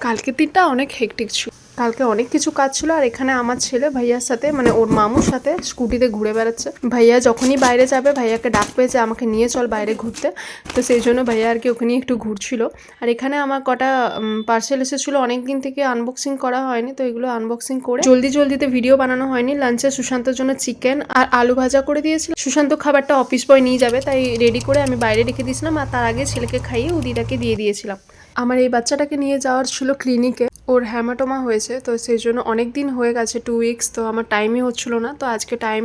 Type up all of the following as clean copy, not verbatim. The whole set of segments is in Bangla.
কালকের দিনটা অনেক হেক্টিক ছিল। কালকে অনেক কিছু কাজ ছিল। আর এখানে আমার ছেলে ভাইয়ার সাথে মানে ওর মামুর সাথে স্কুটিতে ঘুরে বেড়াচ্ছে। ভাইয়া যখনই বাইরে যাবে ভাইয়াকে ডাক পেয়েছে আমাকে নিয়ে চল বাইরে ঘুরতে, তো সেই জন্য ভাইয়া আর কি ওখানে একটু ঘুরছিল। আর এখানে আমার কটা পার্সেল এসেছিলো, অনেক দিন থেকে আনবক্সিং করা হয়নি, তো এগুলো আনবক্সিং করে জলদিতে ভিডিও বানানো হয়নি। লাঞ্চে সুশান্তর জন্য চিকেন আর আলু ভাজা করে দিয়েছিল। সুশান্ত খাবারটা অফিস বয় নিয়ে যাবে, তাই রেডি করে আমি বাইরে রেখে দিয়েছিলাম। আর তার আগে ছেলেকে খাইয়ে উদিটাকে দিয়ে দিয়েছিলাম। আমার এই বাচ্চাটাকে নিয়ে যাওয়ার ছিল ক্লিনিকে, ওর হ্যামাটোমা হয়েছে, তো সেই জন্য অনেক দিন হয়ে গেছে 2 উইকস, তো আমার টাইমই হচ্ছিল না। তো আজকে টাইম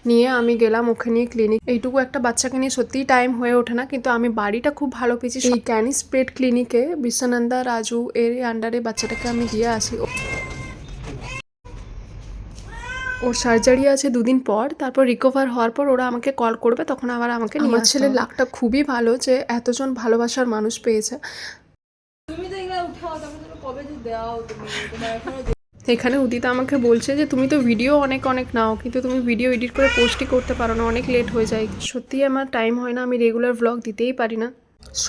নিয়ে আমি গেলাম ওকে নিয়ে ক্লিনিক। এইটুকু একটা বাচ্চাকে নিয়ে সত্যিই টাইম হয়ে ওঠে না, কিন্তু আমি বাড়িটা খুব ভালো পেয়েছি। এই ক্যানি স্প্রেড ক্লিনিকে বিশ্বনন্দা রাজু এর আন্ডারে বাচ্চাটাকে আমি দিয়ে আসি। ওর সার্জারি আছে 2 দিন পর, তারপর রিকভার হওয়ার পর ওরা আমাকে কল করবে, তখন আবার আমাকে নিয়ে আসতে হবে। আমার ছেলের লাকটা খুবই ভালো যে এতজন ভালোবাসার মানুষ পেয়েছে। এখানে উদিতা আমাকে বলছে যে তুমি তো ভিডিও অনেক নাও, কিন্তু তুমি ভিডিও এডিট করে পোস্টই করতে পারো না, অনেক লেট হয়ে যায়। সত্যিই আমার টাইম হয় না, আমি রেগুলার ভ্লগ দিতেই পারি না,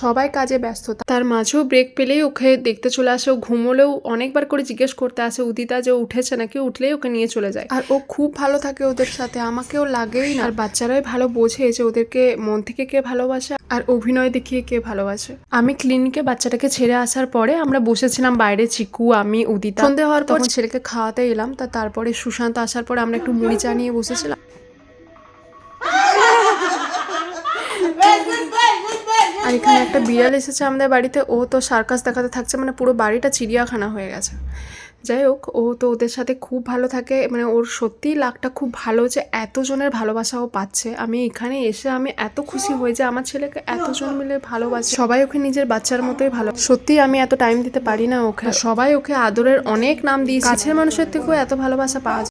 সবাই কাজে ব্যস্ত। তার মাঝেও ব্রেক পেলেই ওকে দেখতে চলে আসে। ও ঘুমোলেও অনেকবার করে জিজ্ঞেস করতে আসে উদিতা যে উঠেছে নাকি, উঠলেই ওকে নিয়ে চলে যায়। আর ও খুব ভালো থাকে ওদের সাথে, আমাকেও লাগেই না। আর বাচ্চারাই ভালো বোঝে যে ওদেরকে মন থেকে কে ভালোবাসে আর অভিনয় দেখিয়ে কে ভালোবাসে। আমি ক্লিনিকে বাচ্চাটাকে ছেড়ে আসার পরে আমরা বসেছিলাম বাইরে, চিকু, আমি, উদিতা। সন্ধে হওয়ার পর ছেলেকে খাওয়াতে এলাম, তারপরে সুশান্ত আসার পরে আমরা একটু মুড়ি চা নিয়ে বসেছিলাম। আর এখানে একটা বিড়াল এসেছে আমাদের বাড়িতে, ও তো সার্কাস দেখাতে থাকছে, মানে পুরো বাড়িটা চিড়িয়াখানা হয়ে গেছে। যাই হোক, ও তো ওদের সাথে খুব ভালো থাকে, মানে ওর সত্যিই লাকটা খুব ভালো যে এতজনের ভালোবাসা ও পাচ্ছে। আমি এখানে এসে আমি এত খুশি হই যে আমার ছেলেকে এতজন মিলে ভালোবাসে, সবাই ওকে নিজের বাচ্চার মতোই ভালো। সত্যি আমি এত টাইম দিতে পারি না ওকে, সবাই ওকে আদরের অনেক নাম দিয়েছে। কাছের মানুষের থেকেও এত ভালোবাসা পাওয়া যায়।